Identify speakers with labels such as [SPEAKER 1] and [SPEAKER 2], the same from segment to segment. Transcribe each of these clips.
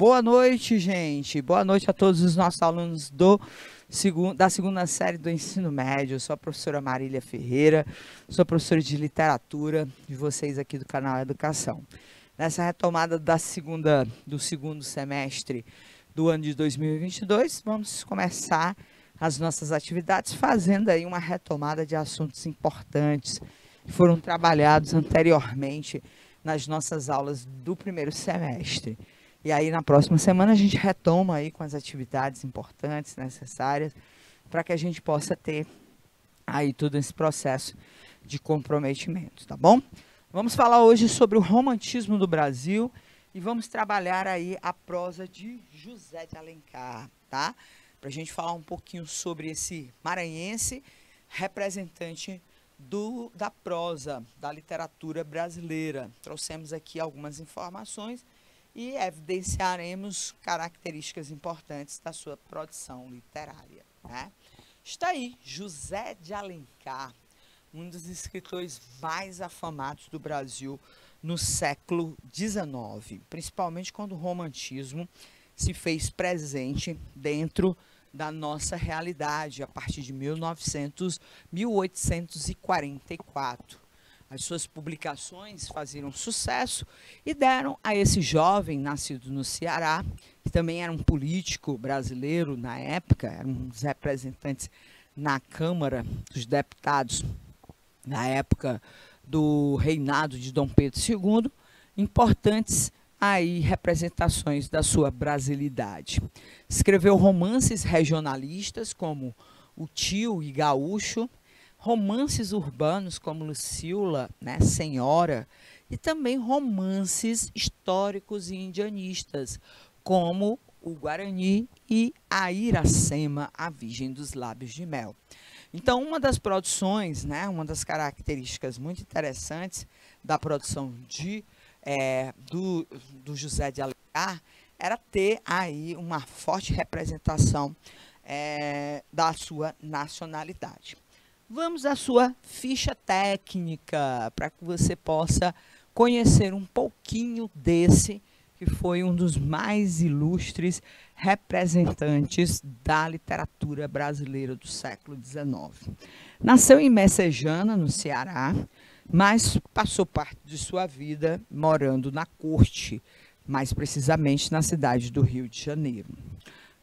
[SPEAKER 1] Boa noite, gente. Boa noite a todos os nossos alunos da segunda série do ensino médio. Eu sou a professora Marília Ferreira, sou professora de literatura de vocês aqui do canal Educação. Nessa retomada do segundo semestre do ano de 2022, vamos começar as nossas atividades fazendo aí uma retomada de assuntos importantes que foram trabalhados anteriormente nas nossas aulas do primeiro semestre. E aí, na próxima semana, a gente retoma aí com as atividades importantes, necessárias, para que a gente possa ter aí todo esse processo de comprometimento, tá bom? Vamos falar hoje sobre o romantismo do Brasil e vamos trabalhar aí a prosa de José de Alencar, tá? Para a gente falar um pouquinho sobre esse maranhense representante da prosa, da literatura brasileira. Trouxemos aqui algumas informações e evidenciaremos características importantes da sua produção literária, né? Está aí José de Alencar, um dos escritores mais afamados do Brasil no século XIX, principalmente quando o romantismo se fez presente dentro da nossa realidade, a partir de 1844. As suas publicações faziam sucesso e deram a esse jovem nascido no Ceará, que também era um político brasileiro na época, era um dos representantes na Câmara dos Deputados na época do reinado de Dom Pedro II, importantes aí representações da sua brasilidade. Escreveu romances regionalistas como O Tio e Gaúcho, romances urbanos como Lucila, né, Senhora, e também romances históricos e indianistas, como o Guarani e a Iracema, a Virgem dos Lábios de Mel. Então, uma das produções, né, uma das características muito interessantes da produção do José de Alencar era ter aí uma forte representação da sua nacionalidade. Vamos à sua ficha técnica, para que você possa conhecer um pouquinho desse, que foi um dos mais ilustres representantes da literatura brasileira do século XIX. Nasceu em Messejana, no Ceará, mas passou parte de sua vida morando na corte, mais precisamente na cidade do Rio de Janeiro,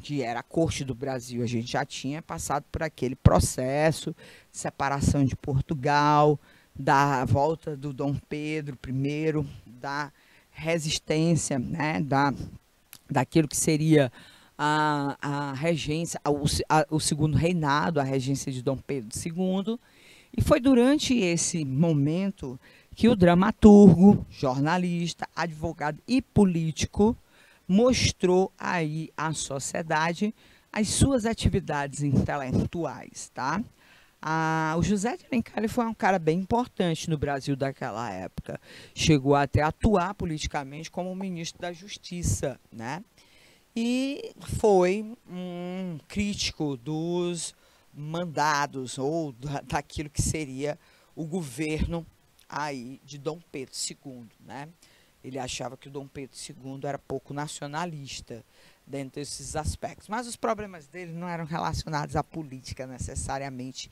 [SPEAKER 1] que era a corte do Brasil. A gente já tinha passado por aquele processo de separação de Portugal, da volta do Dom Pedro I, da resistência, né, daquilo que seria a regência, o segundo reinado, a regência de Dom Pedro II. E foi durante esse momento que o dramaturgo, jornalista, advogado e político mostrou aí à sociedade as suas atividades intelectuais, tá? O José de Alencar foi um cara bem importante no Brasil daquela época. Chegou até a atuar politicamente como ministro da Justiça, né? E foi um crítico dos mandados ou daquilo que seria o governo aí de Dom Pedro II, né? Ele achava que o Dom Pedro II era pouco nacionalista dentro desses aspectos. Mas os problemas dele não eram relacionados à política necessariamente,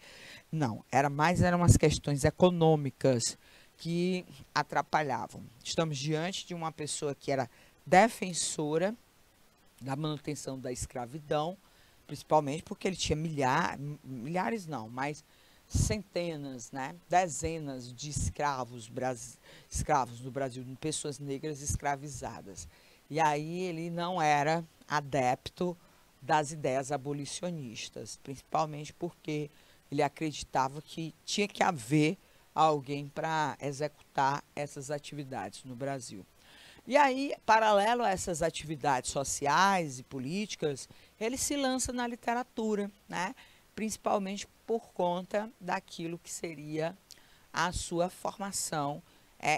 [SPEAKER 1] não. Eram umas questões econômicas que atrapalhavam. Estamos diante de uma pessoa que era defensora da manutenção da escravidão, principalmente porque ele tinha milhares não, mas centenas, né, dezenas de escravos no Brasil, de pessoas negras escravizadas. E aí ele não era adepto das ideias abolicionistas, principalmente porque ele acreditava que tinha que haver alguém para executar essas atividades no Brasil. E aí, paralelo a essas atividades sociais e políticas, ele se lança na literatura, né? Principalmente por conta daquilo que seria a sua formação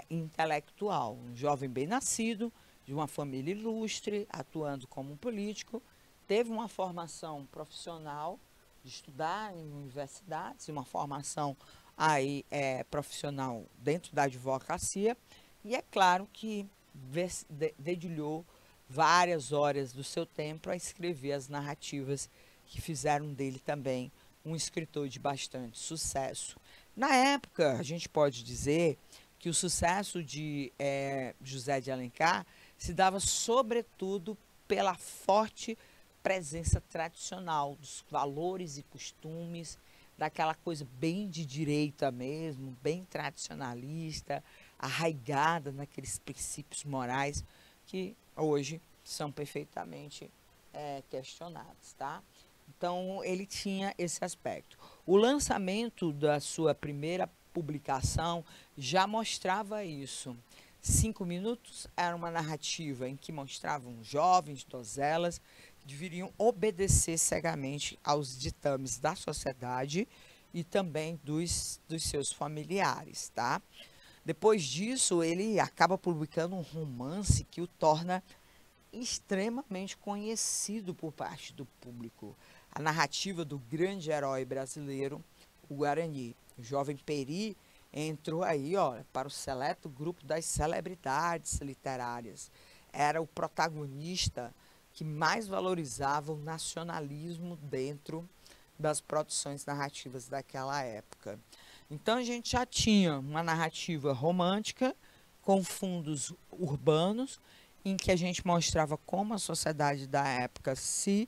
[SPEAKER 1] intelectual. Um jovem bem nascido, de uma família ilustre, atuando como um político, teve uma formação profissional, de estudar em universidades, uma formação aí, profissional dentro da advocacia, e é claro que dedilhou várias horas do seu tempo a escrever as narrativas que fizeram dele também um escritor de bastante sucesso. Na época, a gente pode dizer que o sucesso de José de Alencar se dava sobretudo pela forte presença tradicional dos valores e costumes, daquela coisa bem de direita mesmo, bem tradicionalista, arraigada naqueles princípios morais que hoje são perfeitamente questionados, tá? Então, ele tinha esse aspecto. O lançamento da sua primeira publicação já mostrava isso. 5 minutos era uma narrativa em que mostravam jovens, donzelas, que deveriam obedecer cegamente aos ditames da sociedade e também dos seus familiares, tá? Depois disso, ele acaba publicando um romance que o torna extremamente conhecido por parte do público. A narrativa do grande herói brasileiro, o Guarani. O jovem Peri entrou aí, ó, para o seleto grupo das celebridades literárias. Era o protagonista que mais valorizava o nacionalismo dentro das produções narrativas daquela época. Então a gente já tinha uma narrativa romântica com fundos urbanos, em que a gente mostrava como a sociedade da época se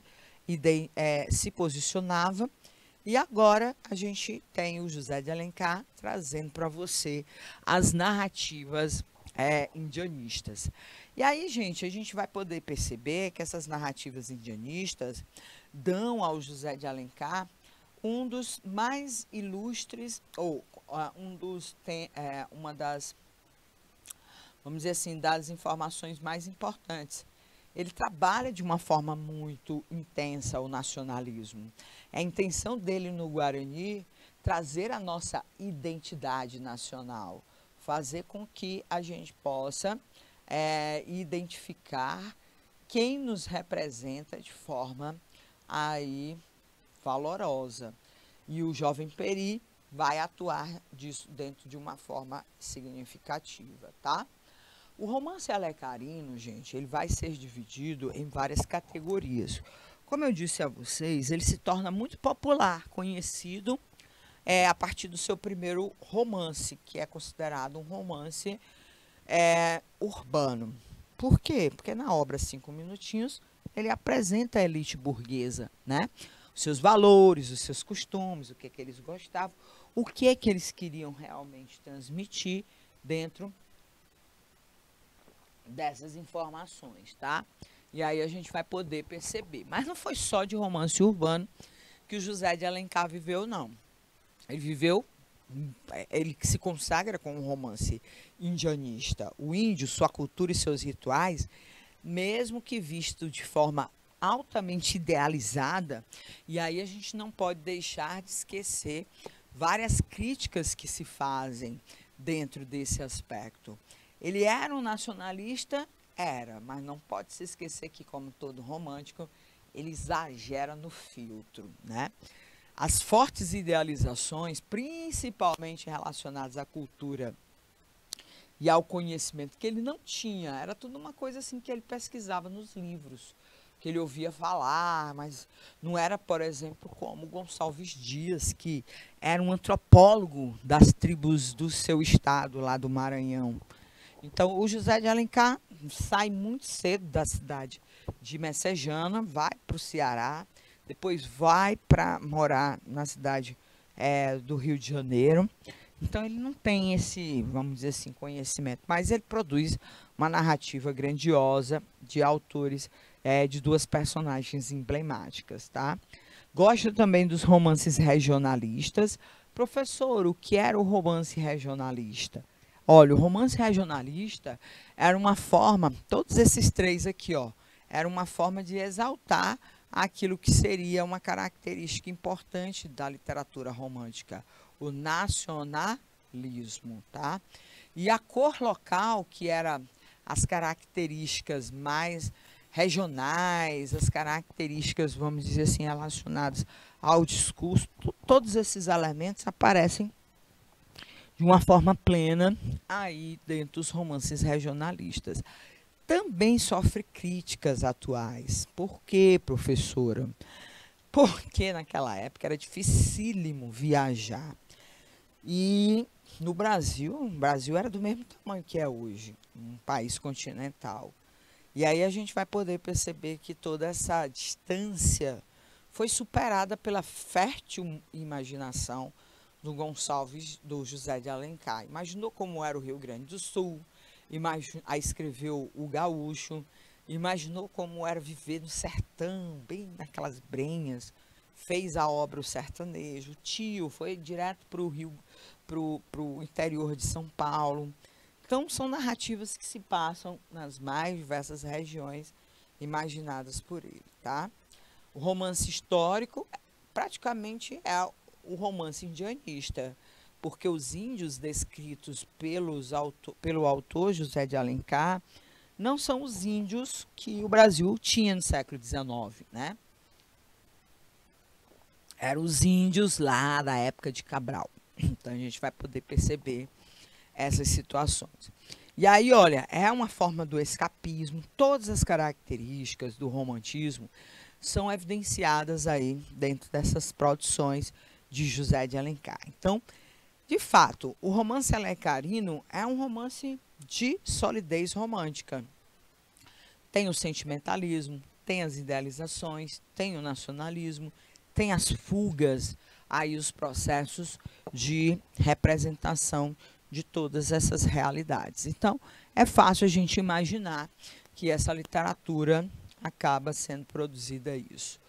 [SPEAKER 1] posicionava. E agora a gente tem o José de Alencar trazendo para você as narrativas indianistas. E aí, gente, a gente vai poder perceber que essas narrativas indianistas dão ao José de Alencar um dos mais ilustres, ou uma das, vamos dizer assim, das informações mais importantes. Ele trabalha de uma forma muito intensa o nacionalismo. É a intenção dele no Guarani trazer a nossa identidade nacional, fazer com que a gente possa identificar quem nos representa de forma aí valorosa. E o jovem Peri vai atuar disso dentro de uma forma significativa, tá? O romance alecarino, gente, ele vai ser dividido em várias categorias. Como eu disse a vocês, ele se torna muito popular, conhecido a partir do seu primeiro romance, que é considerado um romance urbano. Por quê? Porque na obra 5 Minutinhos, ele apresenta a elite burguesa, né? Os seus valores, os seus costumes, o que eles gostavam, o que eles queriam realmente transmitir dentro dessas informações, tá? E aí a gente vai poder perceber. Mas não foi só de romance urbano que o José de Alencar viveu, não. Ele se consagra com um romance indianista. O índio, sua cultura e seus rituais, mesmo que visto de forma altamente idealizada, e aí a gente não pode deixar de esquecer várias críticas que se fazem dentro desse aspecto. Ele era um nacionalista? Era, mas não pode se esquecer que, como todo romântico, ele exagera no filtro, né? As fortes idealizações, principalmente relacionadas à cultura e ao conhecimento que ele não tinha, era tudo uma coisa assim que ele pesquisava nos livros, que ele ouvia falar, mas não era, por exemplo, como Gonçalves Dias, que era um antropólogo das tribos do seu estado, lá do Maranhão. Então, o José de Alencar sai muito cedo da cidade de Messejana, vai para o Ceará, depois vai para morar na cidade do Rio de Janeiro. Então, ele não tem esse, vamos dizer assim, conhecimento, mas ele produz uma narrativa grandiosa de autores, de duas personagens emblemáticas, tá? Gosta também dos romances regionalistas. Professor, o que era o romance regionalista? Olha, o romance regionalista era uma forma, todos esses três aqui, ó, era uma forma de exaltar aquilo que seria uma característica importante da literatura romântica, o nacionalismo, tá? E a cor local, que era as características mais regionais, as características, vamos dizer assim, relacionadas ao discurso, todos esses elementos aparecem de uma forma plena aí dentro dos romances regionalistas. também sofre críticas atuais. Por quê, professora? Porque naquela época era dificílimo viajar. E no Brasil, o Brasil era do mesmo tamanho que é hoje, um país continental. E aí a gente vai poder perceber que toda essa distância foi superada pela fértil imaginação do Gonçalves, do José de Alencar. Imaginou como era o Rio Grande do Sul, aí escreveu o Gaúcho, imaginou como era viver no sertão, bem naquelas brenhas, fez a obra O Sertanejo, o Tio foi direto para o Rio, para o interior de São Paulo. Então, são narrativas que se passam nas mais diversas regiões imaginadas por ele, tá? O romance histórico praticamente é o romance indianista, porque os índios descritos pelo autor José de Alencar não são os índios que o Brasil tinha no século XIX, né? Eram os índios lá da época de Cabral. Então, a gente vai poder perceber essas situações. E aí, olha, é uma forma do escapismo, todas as características do romantismo são evidenciadas aí dentro dessas produções de José de Alencar. Então, de fato, o romance alencarino é um romance de solidez romântica. Tem o sentimentalismo, tem as idealizações, tem o nacionalismo, tem as fugas, aí os processos de representação de todas essas realidades. Então, é fácil a gente imaginar que essa literatura acaba sendo produzida isso.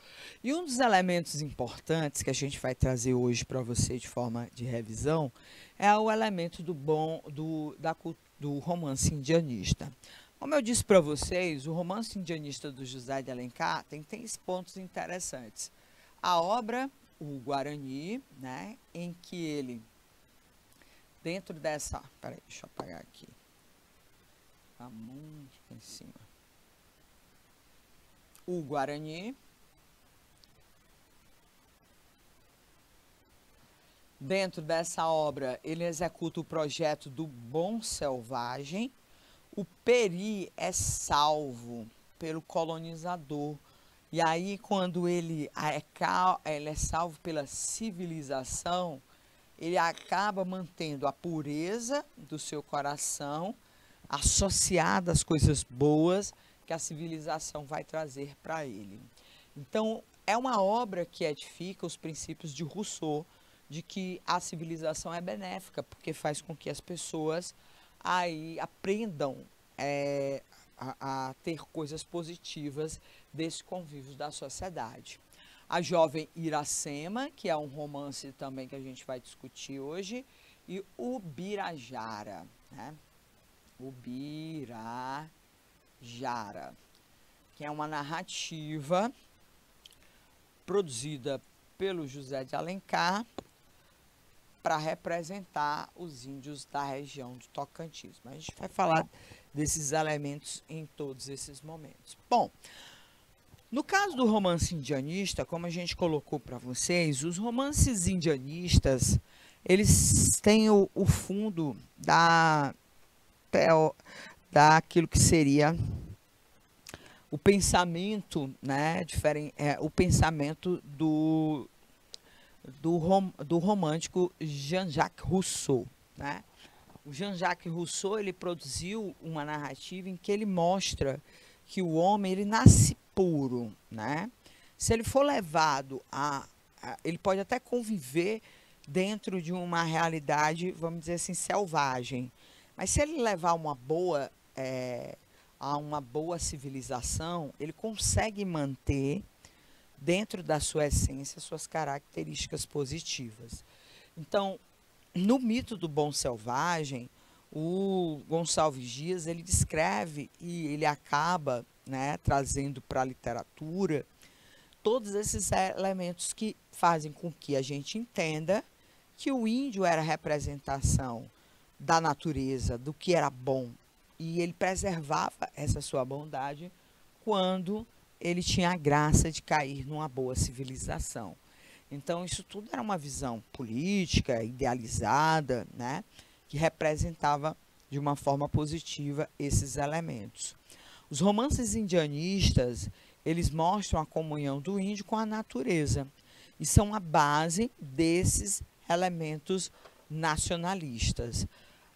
[SPEAKER 1] E um dos elementos importantes que a gente vai trazer hoje para você de forma de revisão é o elemento do romance indianista. Como eu disse para vocês, o romance indianista do José de Alencar tem 3 pontos interessantes. A obra, o Guarani, né, em que ele, dentro dessa... Peraí, deixa eu apagar aqui. Tá muito em cima. O Guarani. Dentro dessa obra, ele executa o projeto do Bom Selvagem. O Peri é salvo pelo colonizador. E aí, quando ele é salvo pela civilização, ele acaba mantendo a pureza do seu coração associada às coisas boas que a civilização vai trazer para ele. Então, é uma obra que edifica os princípios de Rousseau, de que a civilização é benéfica, porque faz com que as pessoas aí aprendam a ter coisas positivas desse convívio da sociedade. A Jovem Iracema, que é um romance também que a gente vai discutir hoje, e o Birajara, né? O Birajara, que é uma narrativa produzida pelo José de Alencar para representar os índios da região do Tocantins. Mas a gente vai falar desses elementos em todos esses momentos. Bom, no caso do romance indianista, como a gente colocou para vocês, os romances indianistas, eles têm o fundo daquilo que seria o pensamento, né, o pensamento do romântico Jean-Jacques Rousseau, né? O Jean-Jacques Rousseau, ele produziu uma narrativa em que ele mostra que o homem, ele nasce puro, né? Se ele for levado ele pode até conviver dentro de uma realidade, vamos dizer assim, selvagem. Mas se ele levar a uma boa civilização, ele consegue manter dentro da sua essência suas características positivas. Então, no mito do Bom Selvagem, o Gonçalves Dias, ele descreve e ele acaba, né, trazendo para a literatura todos esses elementos que fazem com que a gente entenda que o índio era a representação da natureza, do que era bom, e ele preservava essa sua bondade quando ele tinha a graça de cair numa boa civilização. Então, isso tudo era uma visão política, idealizada, né, que representava de uma forma positiva esses elementos. Os romances indianistas, eles mostram a comunhão do índio com a natureza e são a base desses elementos nacionalistas.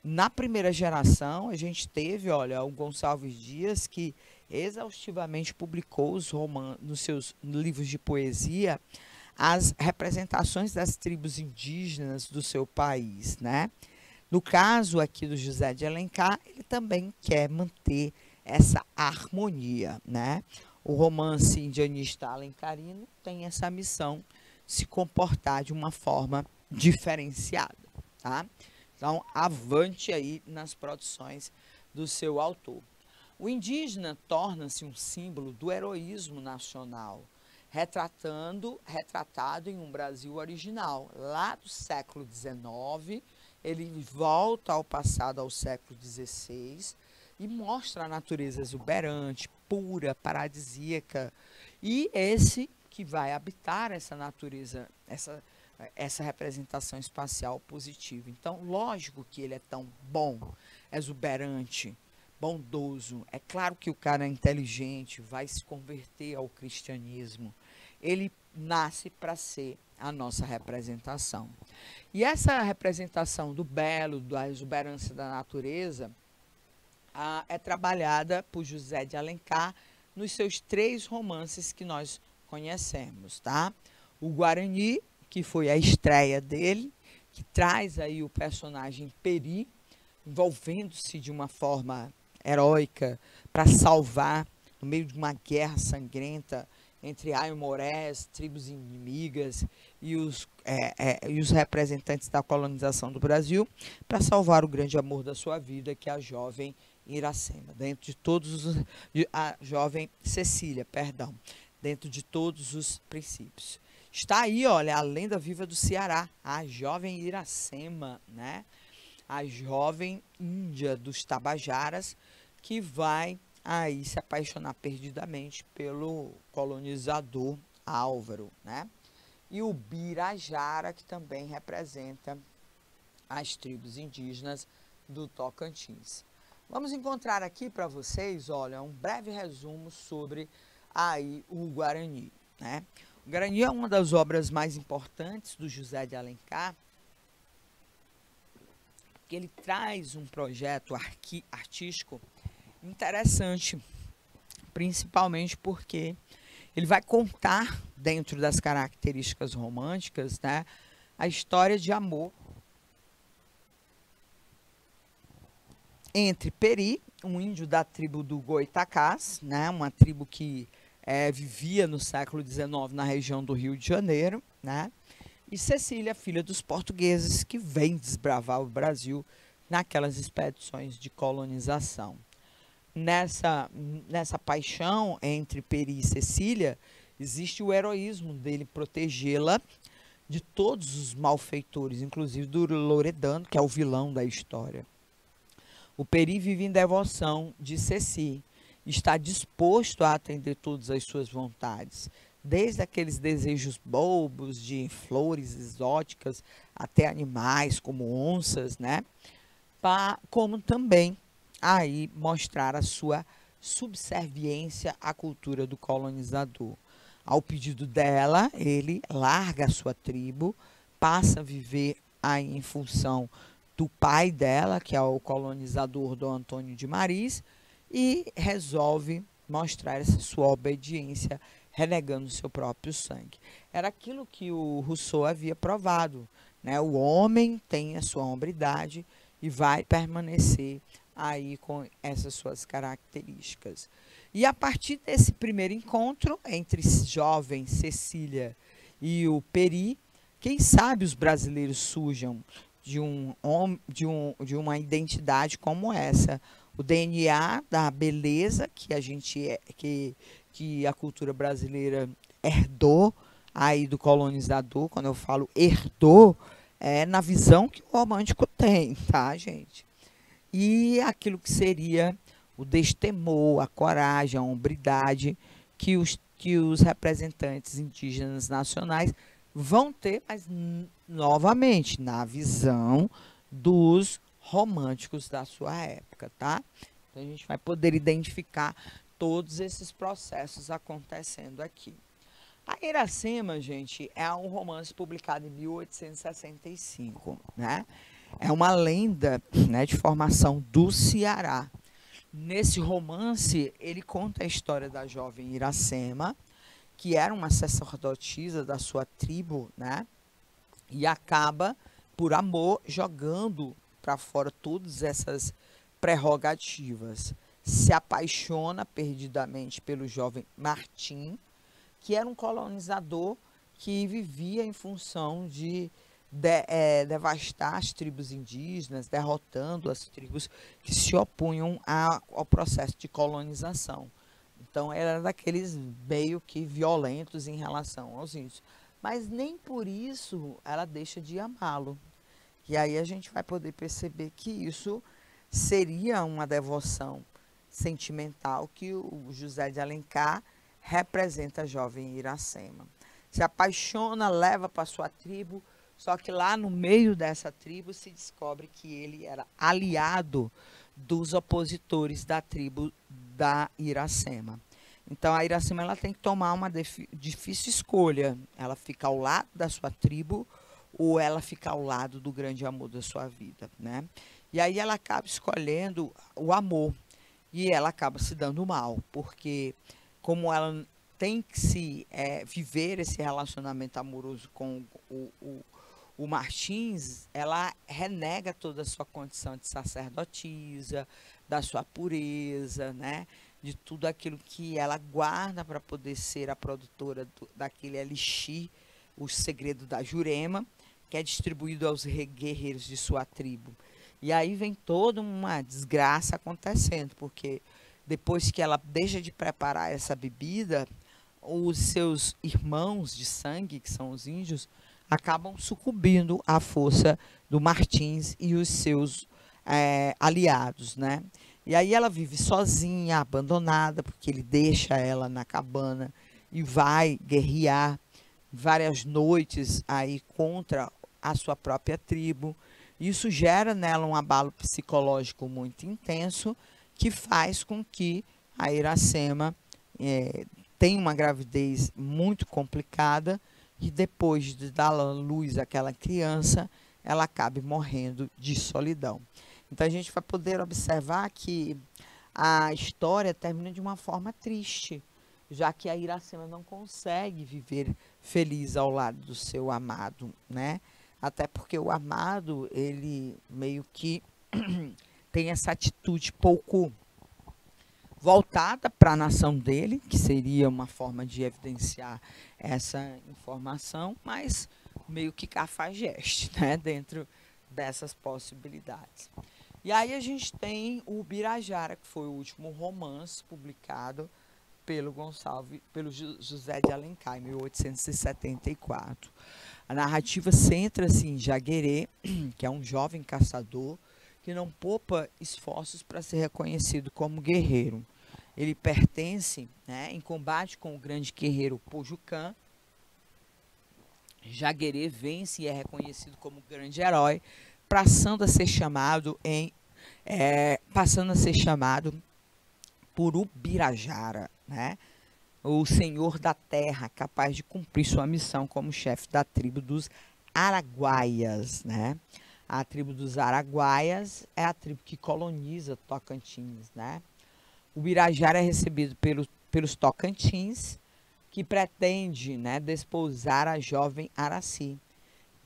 [SPEAKER 1] Na primeira geração, a gente teve, olha, o Gonçalves Dias, que exaustivamente publicou nos seus livros de poesia as representações das tribos indígenas do seu país, né? No caso aqui do José de Alencar, ele também quer manter essa harmonia, né? O romance indianista alencarino tem essa missão, se comportar de uma forma diferenciada, tá? Então, avante aí nas produções do seu autor. O indígena torna-se um símbolo do heroísmo nacional, retratado em um Brasil original. Lá do século XIX, ele volta ao passado, ao século XVI, e mostra a natureza exuberante, pura, paradisíaca, e esse que vai habitar essa natureza, essa representação espacial positiva. Então, lógico que ele é tão bom, exuberante, bondoso. É claro que o cara é inteligente, vai se converter ao cristianismo. Ele nasce para ser a nossa representação. E essa representação do belo, da exuberância da natureza, é trabalhada por José de Alencar nos seus 3 romances que nós conhecemos, tá? O Guarani, que foi a estreia dele, que traz aí o personagem Peri, envolvendo-se de uma forma heróica para salvar, no meio de uma guerra sangrenta entre aimorés, tribos inimigas e os representantes da colonização do Brasil, para salvar o grande amor da sua vida, que é a jovem Iracema, dentro de todos os, a jovem Cecília, perdão, dentro de todos os princípios. Está aí, olha, a lenda viva do Ceará, a jovem Iracema, né? A jovem índia dos Tabajaras, que vai aí se apaixonar perdidamente pelo colonizador Álvaro, né? E o Birajara, que também representa as tribos indígenas do Tocantins. Vamos encontrar aqui para vocês, olha, um breve resumo sobre aí o Guarani, né? O Guarani é uma das obras mais importantes do José de Alencar, porque ele traz um projeto artístico interessante, principalmente porque ele vai contar, dentro das características românticas, né, a história de amor entre Peri, um índio da tribo do Goitacás, né, uma tribo que vivia no século XIX na região do Rio de Janeiro, né, e Cecília, filha dos portugueses, que vem desbravar o Brasil naquelas expedições de colonização. Nessa paixão entre Peri e Cecília, existe o heroísmo dele protegê-la de todos os malfeitores, inclusive do Loredano, que é o vilão da história. O Peri vive em devoção de Ceci, está disposto a atender todas as suas vontades, desde aqueles desejos bobos de flores exóticas até animais como onças, né? Como também aí mostrar a sua subserviência à cultura do colonizador. Ao pedido dela, ele larga a sua tribo, passa a viver aí em função do pai dela, que é o colonizador Dom Antônio de Maris, e resolve mostrar essa sua obediência, renegando seu próprio sangue. Era aquilo que o Rousseau havia provado, né? O homem tem a sua hombridade e vai permanecer aí com essas suas características. E a partir desse primeiro encontro entre jovem Cecília e o Peri, quem sabe os brasileiros surjam de uma identidade como essa, o DNA da beleza que a gente que a cultura brasileira herdou aí do colonizador. Quando eu falo herdou, é na visão que o romântico tem, tá, gente? E aquilo que seria o destemor, a coragem, a hombridade que os representantes indígenas nacionais vão ter, mas novamente na visão dos românticos da sua época, tá? Então a gente vai poder identificar todos esses processos acontecendo aqui. A Iracema, gente, é um romance publicado em 1865, né? É uma lenda, né, de formação do Ceará. Nesse romance, ele conta a história da jovem Iracema, que era uma sacerdotisa da sua tribo, né? E acaba, por amor, jogando para fora todas essas prerrogativas. Se apaixona perdidamente pelo jovem Martim, que era um colonizador que vivia em função de devastar as tribos indígenas, derrotando as tribos que se opunham ao processo de colonização. Então, era daqueles meio que violentos em relação aos índios. Mas nem por isso ela deixa de amá-lo. E aí a gente vai poder perceber que isso seria uma devoção sentimental que o José de Alencar representa a jovem Iracema. Se apaixona, leva para sua tribo, só que lá no meio dessa tribo se descobre que ele era aliado dos opositores da tribo da Iracema. Então a Iracema ela tem que tomar uma difícil escolha. Ela fica ao lado da sua tribo ou ela fica ao lado do grande amor da sua vida, né? E aí ela acaba escolhendo o amor e ela acaba se dando mal, porque como ela tem que viver esse relacionamento amoroso com o Martins, ela renega toda a sua condição de sacerdotisa, da sua pureza, né? De tudo aquilo que ela guarda para poder ser a produtora daquele elixir, o segredo da Jurema, que é distribuído aos guerreiros de sua tribo. E aí vem toda uma desgraça acontecendo, porque depois que ela deixa de preparar essa bebida, os seus irmãos de sangue, que são os índios, acabam sucumbindo à força do Martins e os seus aliados, né? E aí ela vive sozinha, abandonada, porque ele deixa ela na cabana e vai guerrear várias noites aí contra a sua própria tribo. Isso gera nela um abalo psicológico muito intenso, que faz com que a Iracema tenha uma gravidez muito complicada e depois de dar à luz àquela criança, ela acabe morrendo de solidão. Então a gente vai poder observar que a história termina de uma forma triste, já que a Iracema não consegue viver feliz ao lado do seu amado, né? Até porque o amado, ele meio que tem essa atitude pouco voltada para a nação dele, que seria uma forma de evidenciar essa informação, mas meio que cafajeste, né? Dentro dessas possibilidades. E aí a gente tem o Birajara, que foi o último romance publicado pelo José de Alencar, em 1874. A narrativa centra-se em Jaguerê, que é um jovem caçador que não poupa esforços para ser reconhecido como guerreiro. Ele pertence, né, em combate com o grande guerreiro Pojucã. Jaguerê vence e é reconhecido como grande herói, passando a ser chamado por Ubirajara, né? O senhor da terra, capaz de cumprir sua missão como chefe da tribo dos Araguaias, né? A tribo dos Araguaias é a tribo que coloniza Tocantins, né? O Ubirajara é recebido pelos Tocantins, que pretende, né, desposar a jovem Araci.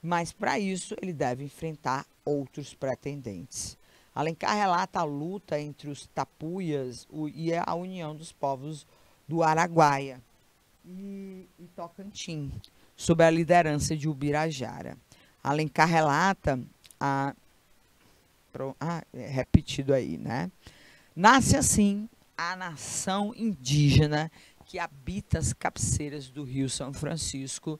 [SPEAKER 1] Mas para isso ele deve enfrentar outros pretendentes. Alencar relata a luta entre os tapuias e a união dos povos do Araguaia e Tocantins, sob a liderança de Ubirajara. Alencar relata repetido aí, né? Nasce assim a nação indígena que habita as cabeceiras do Rio São Francisco,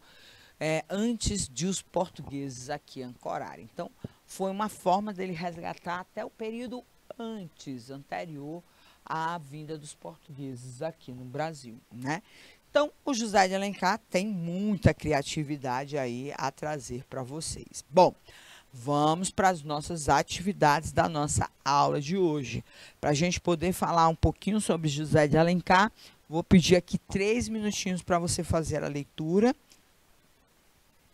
[SPEAKER 1] antes de os portugueses aqui ancorarem. Então, foi uma forma dele resgatar até o período anterior à vinda dos portugueses aqui no Brasil, né? Então, o José de Alencar tem muita criatividade aí a trazer para vocês. Bom, Vamos para as nossas atividades da nossa aula de hoje. Para a gente poder falar um pouquinho sobre José de Alencar, vou pedir aqui 3 minutinhos para você fazer a leitura.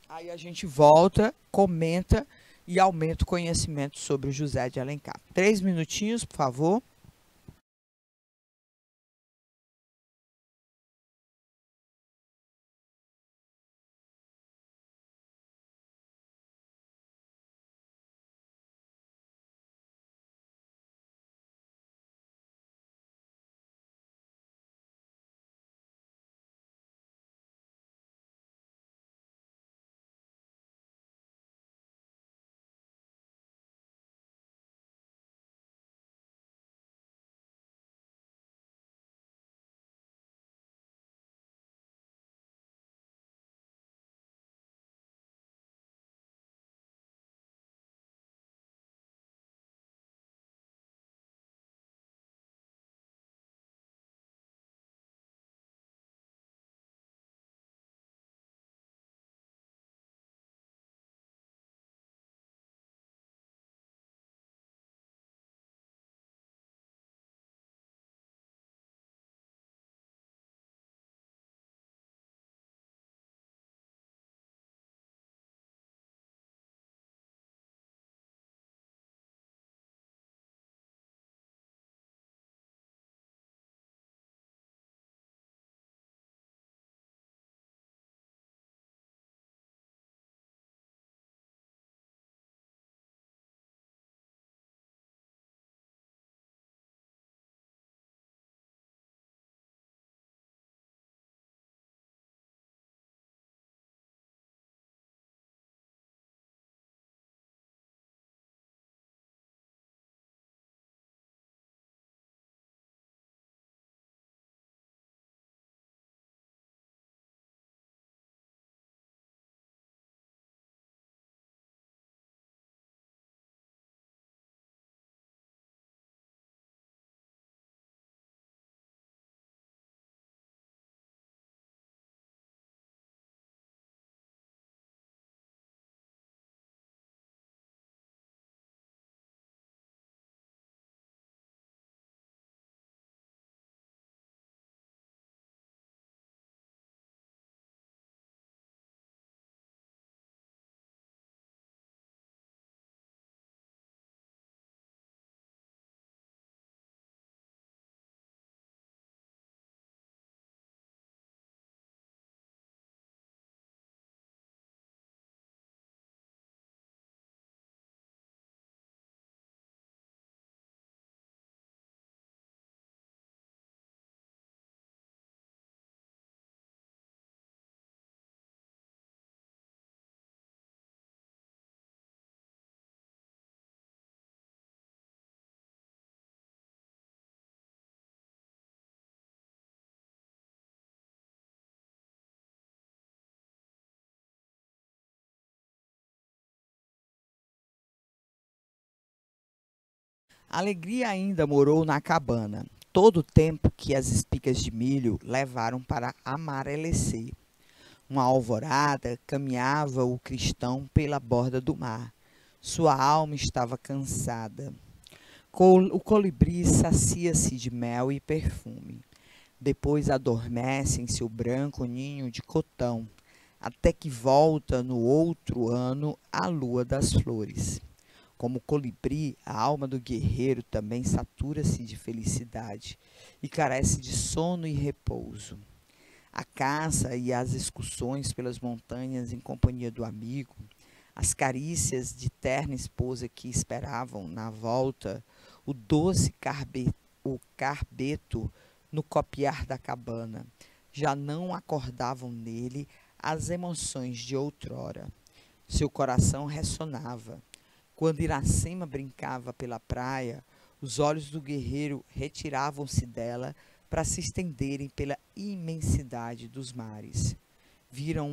[SPEAKER 1] Aí a gente volta, comenta e aumenta o conhecimento sobre o José de Alencar. 3 minutinhos, por favor. Alegria ainda morou na cabana, todo o tempo que as espigas de milho levaram para amarecer. Uma alvorada caminhava o cristão pela borda do mar. Sua alma estava cansada. O colibri sacia-se de mel e perfume. Depois adormece em seu branco ninho de cotão, até que volta no outro ano a lua das flores. Como o colibri, a alma do guerreiro também satura-se de felicidade e carece de sono e repouso. A caça e as excursões pelas montanhas em companhia do amigo, as carícias de terna esposa que esperavam na volta, o doce o carbeto no copiar da cabana, já não acordavam nele as emoções de outrora. Seu coração ressonava. Quando Iracema brincava pela praia, os olhos do guerreiro retiravam-se dela para se estenderem pela imensidade dos mares. Viram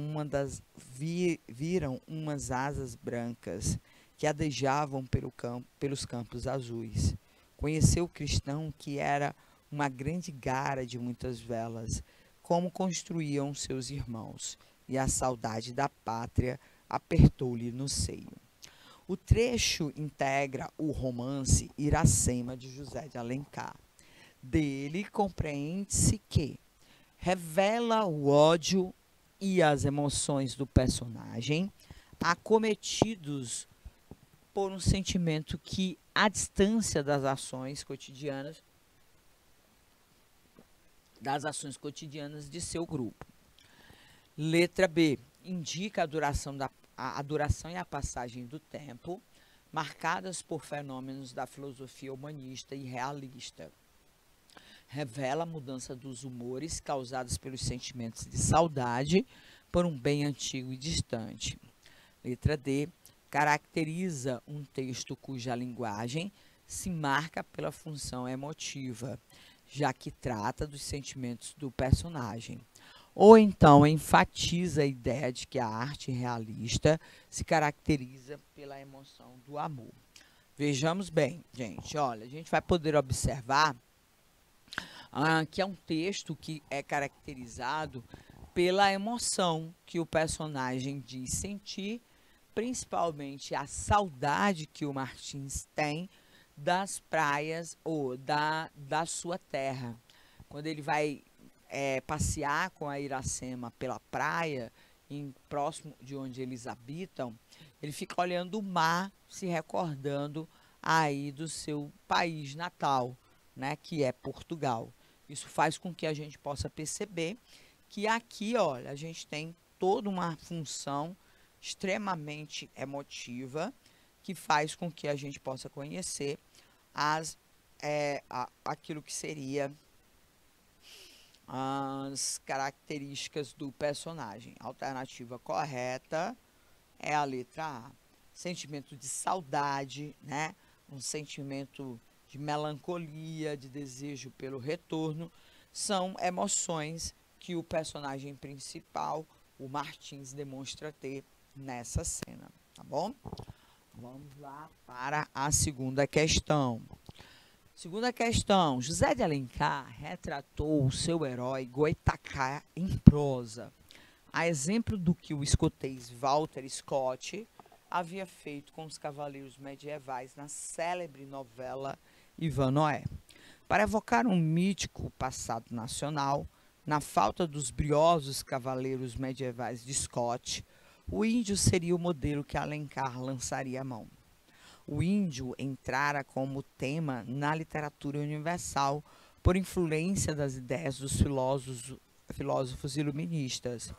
[SPEAKER 1] umas asas brancas que adejavam pelos campos azuis. Conheceu o cristão que era uma grande gara de muitas velas, como construíam seus irmãos, e a saudade da pátria apertou-lhe no seio. O trecho integra o romance Iracema, de José de Alencar. Dele compreende-se que revela o ódio e as emoções do personagem, acometidos por um sentimento que, à distância das ações cotidianas de seu grupo. Letra B. Indica a duração e a passagem do tempo, marcadas por fenômenos da filosofia humanista e realista. Revela a mudança dos humores causados pelos sentimentos de saudade por um bem antigo e distante. Letra D. Caracteriza um texto cuja linguagem se marca pela função emotiva, já que trata dos sentimentos do personagem. Ou então enfatiza a ideia de que a arte realista se caracteriza pela emoção do amor. Vejamos bem, gente, olha, a gente vai poder observar que é um texto que é caracterizado pela emoção que o personagem diz sentir, principalmente a saudade que o Martins tem das praias ou da sua terra. Quando ele vai passear com a Iracema pela praia, próximo de onde eles habitam, ele fica olhando o mar, se recordando aí do seu país natal, né, que é Portugal. Isso faz com que a gente possa perceber que aqui, olha, a gente tem toda uma função extremamente emotiva que faz com que a gente possa conhecer aquilo que seria as características do personagem. A alternativa correta é a letra A. Sentimento de saudade, né? Um sentimento de melancolia, de desejo pelo retorno, são emoções que o personagem principal, o Martins, demonstra ter nessa cena, tá bom? Vamos lá para a segunda questão. Segunda questão, José de Alencar retratou o seu herói Goitacá em prosa, a exemplo do que o escocês Walter Scott havia feito com os cavaleiros medievais na célebre novela Ivan Noé. Para evocar um mítico passado nacional, na falta dos briosos cavaleiros medievais de Scott, o índio seria o modelo que Alencar lançaria a mão. O índio entrara como tema na literatura universal por influência das ideias dos filósofos iluministas,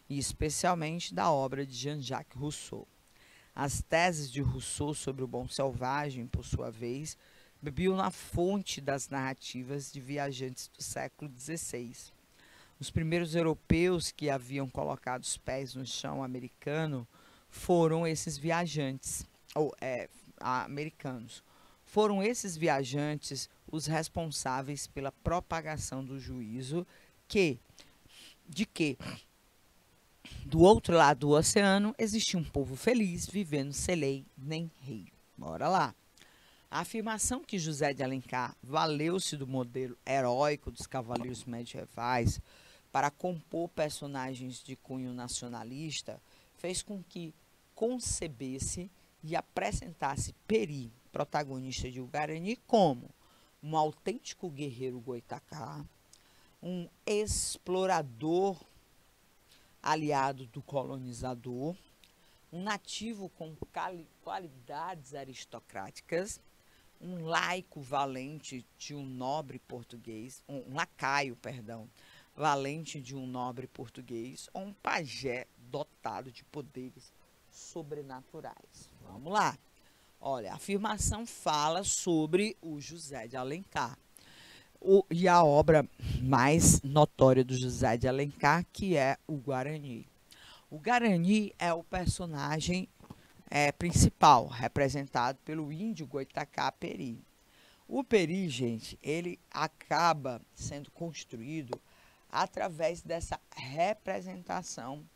[SPEAKER 1] e especialmente da obra de Jean-Jacques Rousseau. As teses de Rousseau sobre o bom selvagem, por sua vez, bebiam na fonte das narrativas de viajantes do século XVI. Os primeiros europeus que haviam colocado os pés no chão americano foram esses viajantes, americanos. Foram esses viajantes os responsáveis pela propagação do juízo de que do outro lado do oceano existia um povo feliz vivendo sem lei nem rei. Bora lá. A afirmação que José de Alencar valeu-se do modelo heróico dos cavaleiros medievais para compor personagens de cunho nacionalista fez com que concebesse e apresentasse Peri, protagonista de O Guarani, como um autêntico guerreiro goitacá, um explorador aliado do colonizador, um nativo com qualidades aristocráticas, um laico valente de um nobre português, um lacaio, perdão, valente de um nobre português, ou um pajé dotado de poderes sobrenaturais. Vamos lá. Olha, a afirmação fala sobre o José de Alencar. E a obra mais notória do José de Alencar, que é o Guarani. O Guarani é o personagem principal, representado pelo índio Goitacá Peri. O Peri, gente, ele acaba sendo construído através dessa representação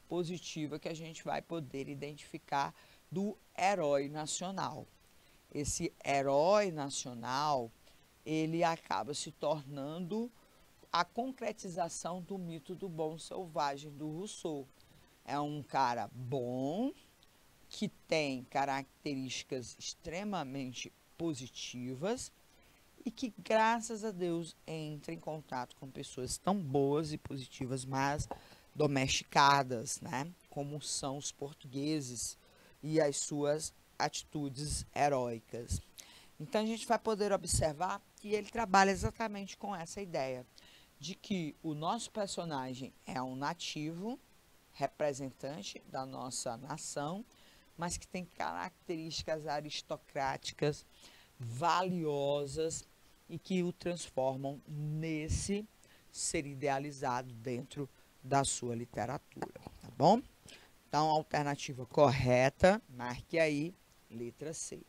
[SPEAKER 1] positiva que a gente vai poder identificar do herói nacional. Esse herói nacional, ele acaba se tornando a concretização do mito do bom selvagem do Rousseau. É um cara bom, que tem características extremamente positivas e que, graças a Deus, entra em contato com pessoas tão boas e positivas, mas domesticadas, né? Como são os portugueses e as suas atitudes heróicas. Então a gente vai poder observar que ele trabalha exatamente com essa ideia de que o nosso personagem é um nativo, representante da nossa nação, mas que tem características aristocráticas valiosas e que o transformam nesse ser idealizado dentro da sua literatura, tá bom? Então, a alternativa correta, marque aí, letra C.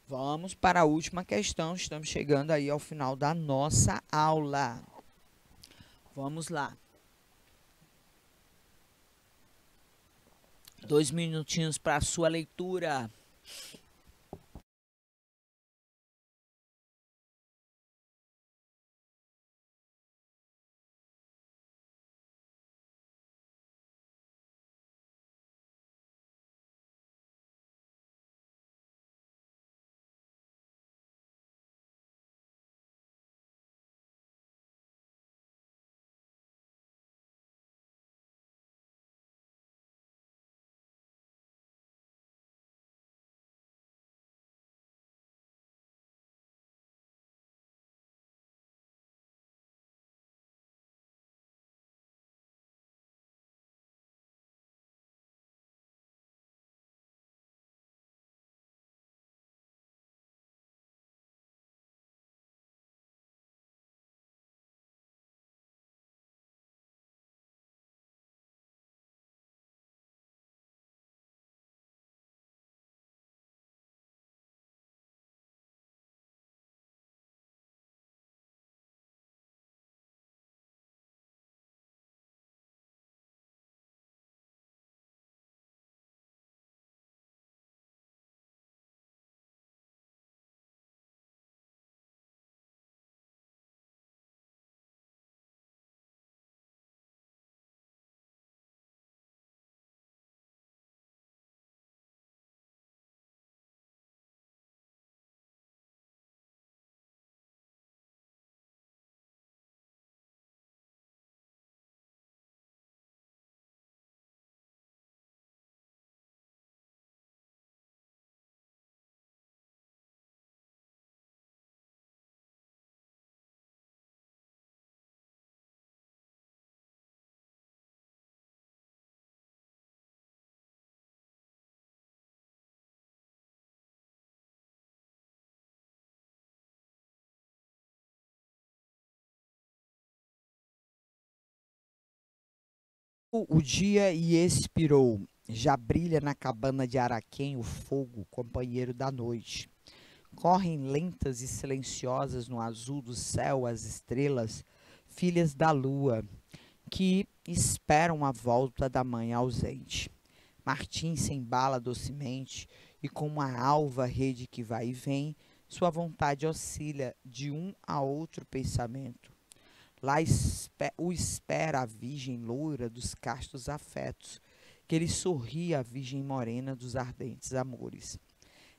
[SPEAKER 1] Vamos para a última questão, estamos chegando aí ao final da nossa aula. Vamos lá. 2 minutinhos para a sua leitura. O dia e expirou, já brilha na cabana de Araquém o fogo, companheiro da noite. Correm lentas e silenciosas no azul do céu as estrelas, filhas da lua, que esperam a volta da mãe ausente. Martim se embala docemente e com uma alva rede que vai e vem, sua vontade oscila de um a outro pensamento. Lá o espera a virgem loura dos castos afetos, que ele sorri à virgem morena dos ardentes amores.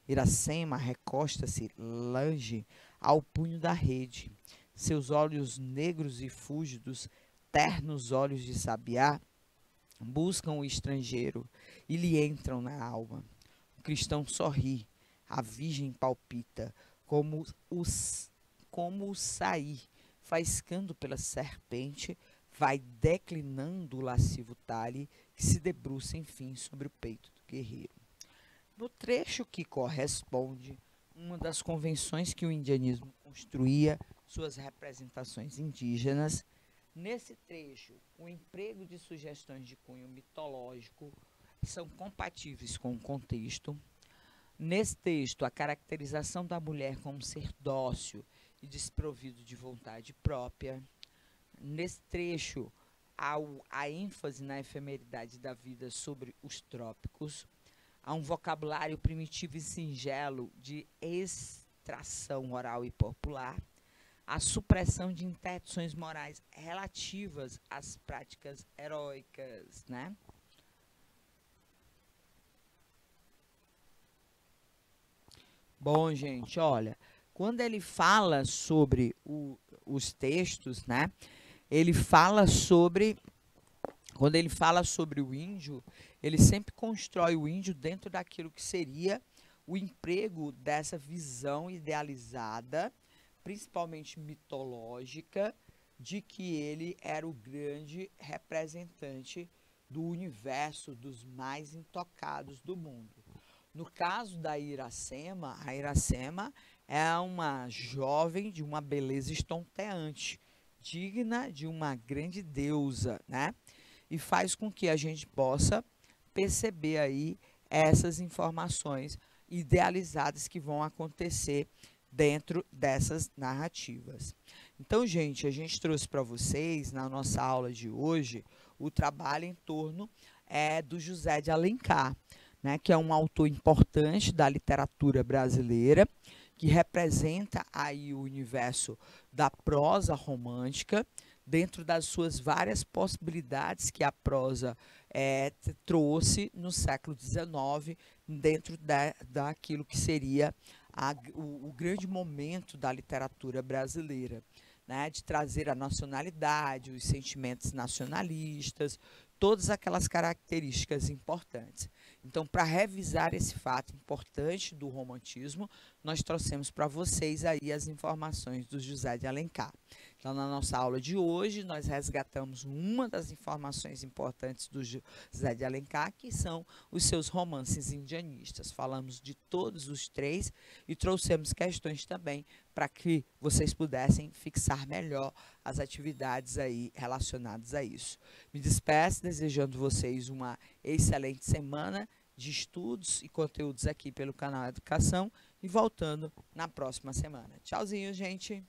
[SPEAKER 1] Iracema recosta-se lange ao punho da rede. Seus olhos negros e fúlgidos, ternos olhos de sabiá, buscam o estrangeiro e lhe entram na alma. O cristão sorri, a virgem palpita, como o sair, faiscando pela serpente, vai declinando o lascivo talhe que se debruça, enfim, sobre o peito do guerreiro. No trecho que corresponde uma das convenções que o indianismo construía suas representações indígenas, nesse trecho, o emprego de sugestões de cunho mitológico são compatíveis com o contexto. Nesse texto, a caracterização da mulher como ser dócil e desprovido de vontade própria. Nesse trecho, há a ênfase na efemeridade da vida sobre os trópicos. Há um vocabulário primitivo e singelo de extração oral e popular. A supressão de interdições morais relativas às práticas heróicas, né? Bom, gente, olha, quando ele fala sobre os textos, né? Ele fala sobre Quando ele fala sobre o índio, ele sempre constrói o índio dentro daquilo que seria o emprego dessa visão idealizada, principalmente mitológica, de que ele era o grande representante do universo, dos mais intocados do mundo. No caso da Iracema, a Iracema é uma jovem de uma beleza estonteante, digna de uma grande deusa, né? E faz com que a gente possa perceber aí essas informações idealizadas que vão acontecer dentro dessas narrativas. Então, gente, a gente trouxe para vocês, na nossa aula de hoje, o trabalho em torno do José de Alencar, né, que é um autor importante da literatura brasileira, que representa aí o universo da prosa romântica, dentro das suas várias possibilidades que a prosa trouxe no século XIX, dentro daquilo que seria o grande momento da literatura brasileira, né, de trazer a nacionalidade, os sentimentos nacionalistas, todas aquelas características importantes. Então, para revisar esse fato importante do romantismo, nós trouxemos para vocês aí as informações do José de Alencar. Então, na nossa aula de hoje, nós resgatamos uma das informações importantes do José de Alencar, que são os seus romances indianistas. Falamos de todos os três e trouxemos questões também para que vocês pudessem fixar melhor as atividades aí relacionadas a isso. Me despeço desejando vocês uma excelente semana de estudos e conteúdos aqui pelo canal Educação e voltando na próxima semana. Tchauzinho, gente!